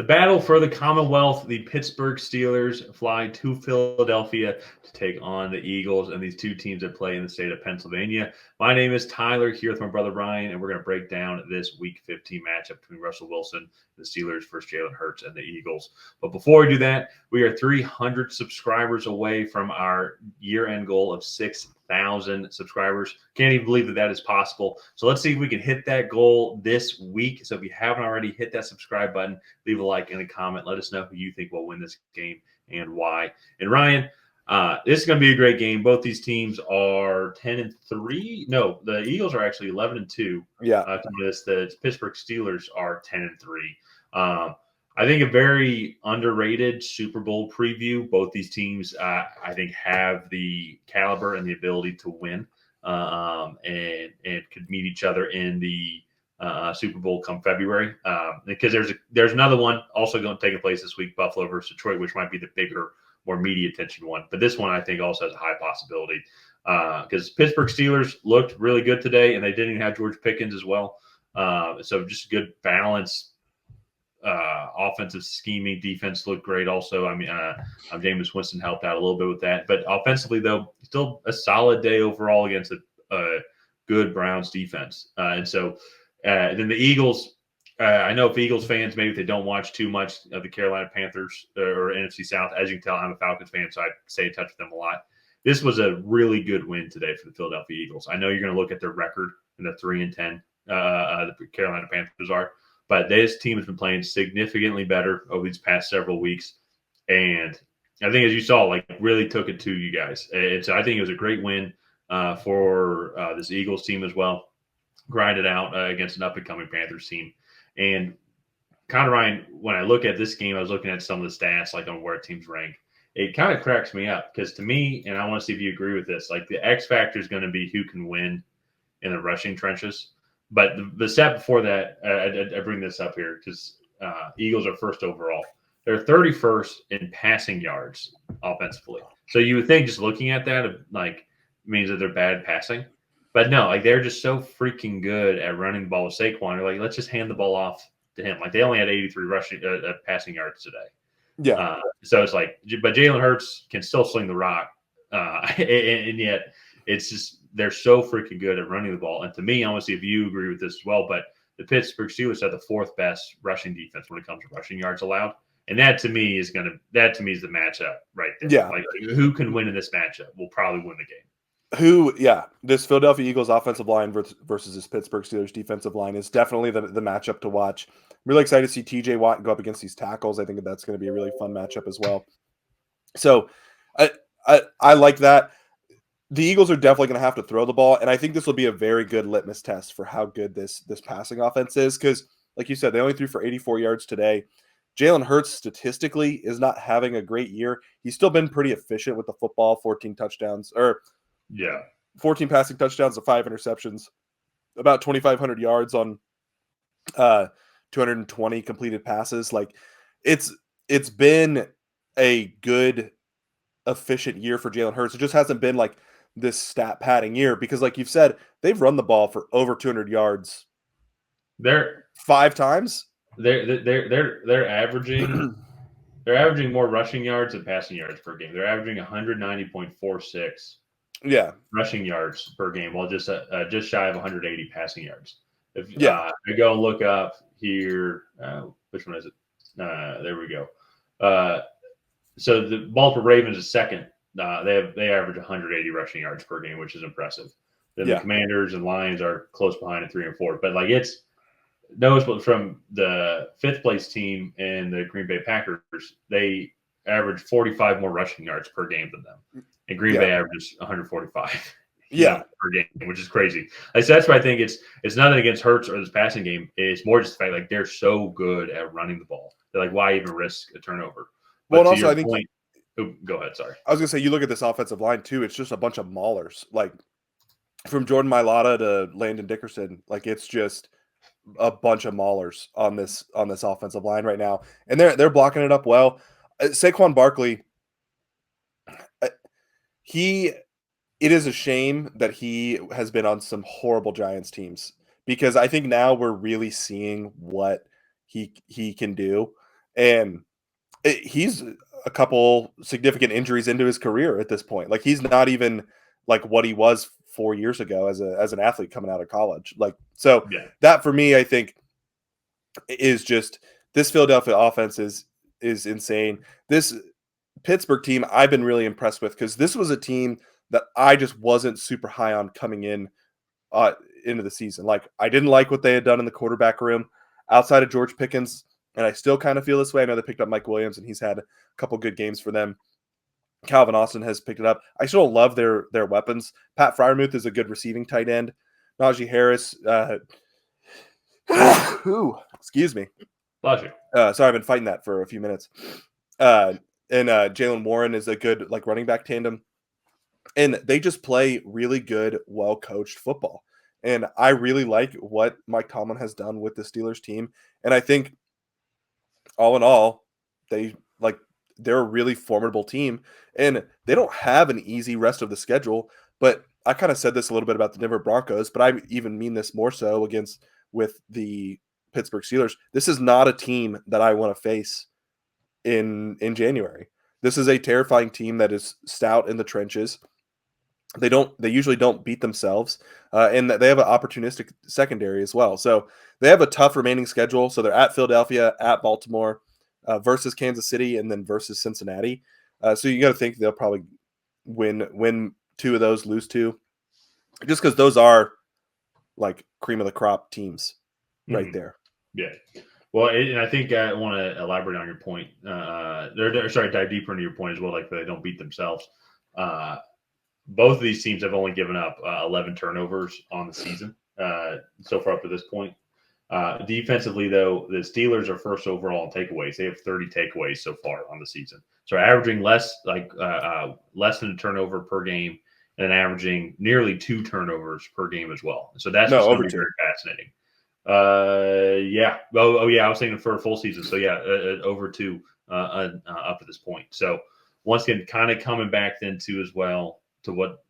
The battle for the Commonwealth, the Pittsburgh Steelers fly to Philadelphia to take on the Eagles and these two teams that play in the state of Pennsylvania. My name is Tyler, here with my brother Ryan, and we're going to break down this Week 15 matchup between Russell Wilson, the Steelers versus Jalen Hurts, and the Eagles. But before we do that, we are 300 subscribers away from our year-end goal of 6,000 subscribers. Can't even believe that is possible. So let's see if we can hit that goal this week. So if you haven't already, hit that subscribe button, leave a like and a comment. Let us know who you think will win this game and why. And Ryan, this is going to be a great game. Both these teams are 10-3. No, the Eagles are actually 11-2. Yeah. The Pittsburgh Steelers are 10-3. I think a very underrated Super Bowl preview. Both these teams, I think, have the caliber and the ability to win, and could meet each other in the Super Bowl come February. Because there's another one also going to take place this week, Buffalo versus Detroit, which might be the bigger, more media attention one. But this one I think also has a high possibility because Pittsburgh Steelers looked really good today, and they didn't even have George Pickens as well. So just good balance. Offensive scheming, defense looked great also. I mean, Jameis Winston helped out a little bit with that. But offensively, though, still a solid day overall against a good Browns defense. And so then the Eagles, I know if Eagles fans, maybe if they don't watch too much of the Carolina Panthers or NFC South, as you can tell, I'm a Falcons fan, so I stay in touch with them a lot. This was a really good win today for the Philadelphia Eagles. I know you're going to look at their record and the 3-10 the Carolina Panthers are. But this team has been playing significantly better over these past several weeks. And I think, as you saw, really took it to you guys. And so I think it was a great win for this Eagles team as well. Grinded out against an up-and-coming Panthers team. And kind of, Ryan, when I look at this game, I was looking at some of the stats, on where teams rank. It kind of cracks me up because to me, and I want to see if you agree with this, the X factor is going to be who can win in the rushing trenches. But the stat before that, I bring this up here because Eagles are first overall. They're 31st in passing yards offensively. So you would think just looking at that, means that they're bad passing. But no, they're just so freaking good at running the ball with Saquon. They're let's just hand the ball off to him. They only had 83 rushing passing yards today. Yeah. So it's but Jalen Hurts can still sling the rock, and yet it's just they're so freaking good at running the ball. And to me, I want to see if you agree with this as well, but the Pittsburgh Steelers have the fourth best rushing defense when it comes to rushing yards allowed. And that to me is the matchup right there. Yeah. Who can win in this matchup will probably win the game. This Philadelphia Eagles offensive line versus this Pittsburgh Steelers defensive line is definitely the matchup to watch. I'm really excited to see TJ Watt go up against these tackles. I think that's going to be a really fun matchup as well. So I like that. The Eagles are definitely going to have to throw the ball, and I think this will be a very good litmus test for how good this passing offense is because, like you said, they only threw for 84 yards today. Jalen Hurts statistically is not having a great year. He's still been pretty efficient with the football, 14 passing touchdowns to 5 interceptions, about 2,500 yards on 220 completed passes. It's been a good, efficient year for Jalen Hurts. It just hasn't been this stat padding year because, like you've said, they've run the ball for over 200 yards. They're 5 times. They're averaging they're averaging more rushing yards than passing yards per game. They're averaging 190.46. Yeah, rushing yards per game, while just shy of 180 passing yards. If I go and look up here, which one is it? There we go. So the Baltimore Ravens is second. They average 180 rushing yards per game, which is impressive. Then the Commanders and Lions are close behind at 3 and 4. But it's noticeable from the 5th place team and the Green Bay Packers, they average 45 more rushing yards per game than them. And Green Bay averages 145 per game, which is crazy. So that's why I think it's nothing against Hurts or this passing game. It's more just the fact they're so good at running the ball. They're why even risk a turnover? But well, and also I think go ahead. Sorry. I was going to say, you look at this offensive line, too. It's just a bunch of maulers. From Jordan Mailata to Landon Dickerson, it's just a bunch of maulers on this offensive line right now. And they're blocking it up well. Saquon Barkley, it is a shame that he has been on some horrible Giants teams because I think now we're really seeing what he can do. and he's a couple significant injuries into his career at this point. Like he's not even like what he was 4 years ago as an athlete coming out of college. Like so that for me, I think is just this Philadelphia offense is insane. This Pittsburgh team I've been really impressed with because this was a team that I just wasn't super high on coming in into the season. Like I didn't like what they had done in the quarterback room outside of George Pickens, and I still kind of feel this way. I know they picked up Mike Williams, and he's had a couple good games for them. Calvin Austin has picked it up. I still love their weapons. Pat Freiermuth is a good receiving tight end. Najee Harris, excuse me. Pleasure. Sorry, I've been fighting that for a few minutes. And Jalen Warren is a good like running back tandem. And they just play really good, well-coached football. And I really like what Mike Tomlin has done with the Steelers team. And I think all in all, they're a really formidable team. And they don't have an easy rest of the schedule. But I kind of said this a little bit about the Denver Broncos, but I even mean this more so with the Pittsburgh Steelers. This is not a team that I want to face in January. This is a terrifying team that is stout in the trenches. They usually don't beat themselves, and they have an opportunistic secondary as well. So they have a tough remaining schedule. So they're at Philadelphia, at Baltimore, versus Kansas City, and then versus Cincinnati. So you got to think they'll probably win 2 of those, lose 2, just because those are like cream of the crop teams right there. Yeah. Well, and I think I want to elaborate on your point. Dive deeper into your point as well. Like they don't beat themselves. Both of these teams have only given up 11 turnovers on the season so far up to this point. Defensively, though, the Steelers are first overall in takeaways. They have 30 takeaways so far on the season. So averaging less than a turnover per game, and averaging nearly 2 turnovers per game as well. So that's going to be very fascinating. Yeah. Oh, yeah. I was thinking for a full season. So yeah, over 2 up to this point. So once again, kind of coming back then too as well to what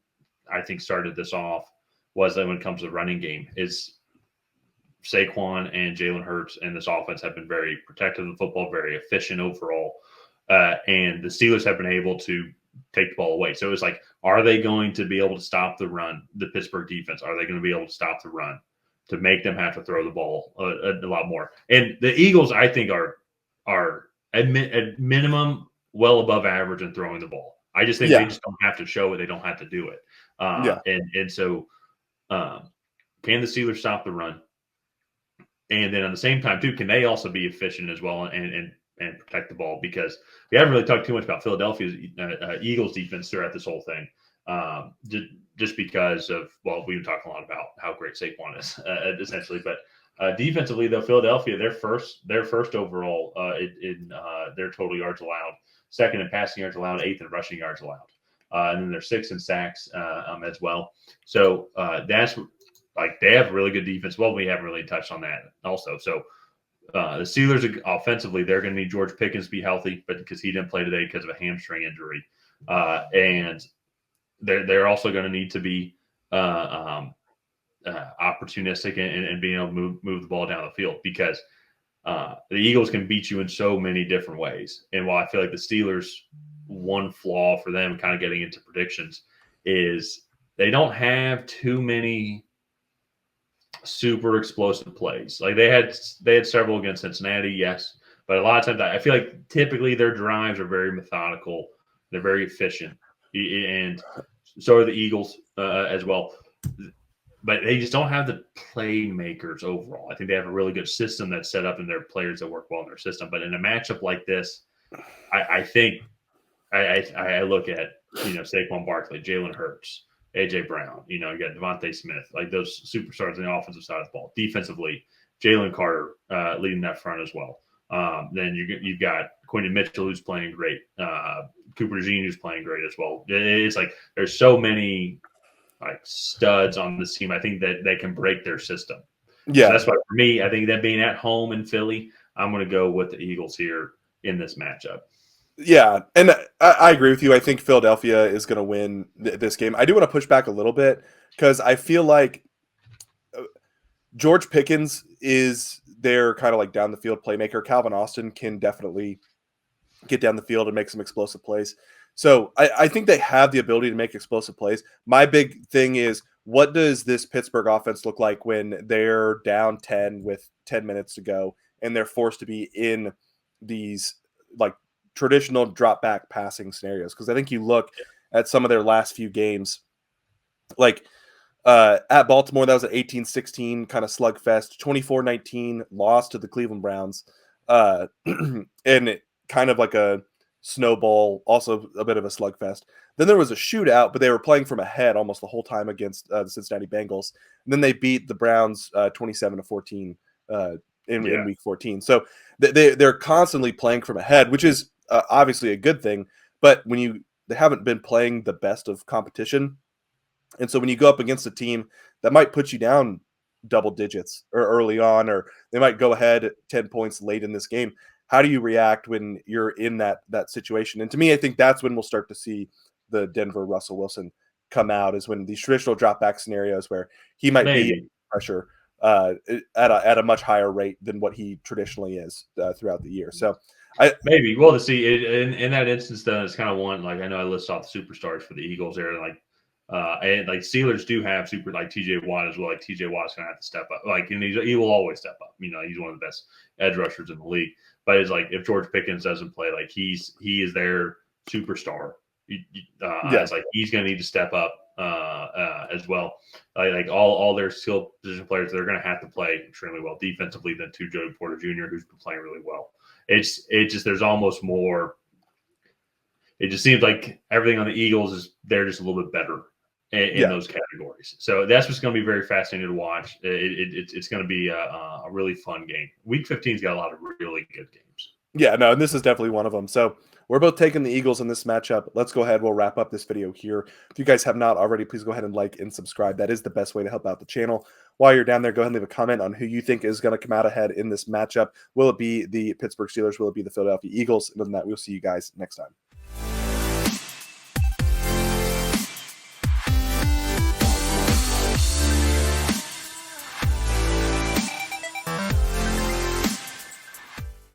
I think started this off was that when it comes to the running game is Saquon and Jalen Hurts and this offense have been very protective of the football, very efficient overall. And the Steelers have been able to take the ball away. So it was like, are they going to be able to stop the run, the Pittsburgh defense? Are they going to be able to stop the run to make them have to throw the ball a lot more? And the Eagles, I think, are at minimum well above average in throwing the ball. I just think they just don't have to show it. They don't have to do it. And so can the Steelers stop the run? And then at the same time, too, can they also be efficient as well and protect the ball? Because we haven't really talked too much about Philadelphia's Eagles defense throughout this whole thing. Just because of, well, we've been talking a lot about how great Saquon is, essentially. But defensively, though, Philadelphia, they're first overall in their total yards allowed, second in passing yards allowed, 8th in rushing yards allowed. And then they're 6th in sacks as well. So that's like they have really good defense. Well, we haven't really touched on that also. So the Steelers offensively, they're going to need George Pickens to be healthy, but because he didn't play today because of a hamstring injury, and they're also going to need to be opportunistic and being able to move the ball down the field because the Eagles can beat you in so many different ways. And while I feel like the Steelers, one flaw for them kind of getting into predictions is they don't have too many super explosive plays. Like they had several against Cincinnati, yes, but a lot of times I feel like typically their drives are very methodical. They're very efficient, and so are the Eagles as well. But they just don't have the playmakers overall. I think they have a really good system that's set up, and their players that work well in their system. But in a matchup like this, I think I look at Saquon Barkley, Jalen Hurts, AJ Brown. You got Devontae Smith, like those superstars on the offensive side of the ball. Defensively, Jalen Carter leading that front as well. Then you've got Quentin Mitchell who's playing great, Cooper DeJean who's playing great as well. It's like there's so many like studs on this team. I think that they can break their system. Yeah, so that's why for me, I think that being at home in Philly, I'm going to go with the Eagles here in this matchup. Yeah, and I agree with you. I think Philadelphia is going to win this game. I do want to push back a little bit because I feel like George Pickens is their kind of like down the field playmaker. Calvin Austin can definitely get down the field and make some explosive plays. So I think they have the ability to make explosive plays. My big thing is, what does this Pittsburgh offense look like when they're down 10 with 10 minutes to go and they're forced to be in these like traditional drop back passing scenarios? Because I think you look at some of their last few games, like at Baltimore, that was an 18-16 kind of slugfest. 24-19 loss to the Cleveland Browns. And it kind of like a snowball, also a bit of a slugfest. Then there was a shootout, but they were playing from ahead almost the whole time against the Cincinnati Bengals. And then they beat the Browns 27-14 in week 14. So they're constantly playing from ahead, which is obviously a good thing. But when they haven't been playing the best of competition. And so when you go up against a team that might put you down double digits or early on, or they might go ahead 10 points late in this game, how do you react when you're in that situation? And to me, I think that's when we'll start to see the Denver Russell Wilson come out, is when these traditional drop back scenarios where he might be under pressure at a much higher rate than what he traditionally is throughout the year. So Well, to see in that instance, then it's kind of one, like I know I list off the superstars for the Eagles there, like and like Steelers do have super like TJ Watt as well. Like TJ Watt's gonna have to step up. Like, and he will always step up. You know, he's one of the best edge rushers in the league. But it's like if George Pickens doesn't play, like he is their superstar. It's like he's gonna need to step up as well. Like all their skill position players, they're gonna have to play extremely well defensively than to Joey Porter Jr., who's been playing really well. It's just there's almost more. It just seems like everything on the Eagles is they're just a little bit better in those categories. So that's what's going to be very fascinating to watch. It's going to be a really fun game. Week 15's got a lot of really good games. Yeah, no, and this is definitely one of them. So we're both taking the Eagles in this matchup. Let's go ahead. We'll wrap up this video here. If you guys have not already, please go ahead and like and subscribe. That is the best way to help out the channel. While you're down there, go ahead and leave a comment on who you think is going to come out ahead in this matchup. Will it be the Pittsburgh Steelers? Will it be the Philadelphia Eagles? And other than that, we'll see you guys next time.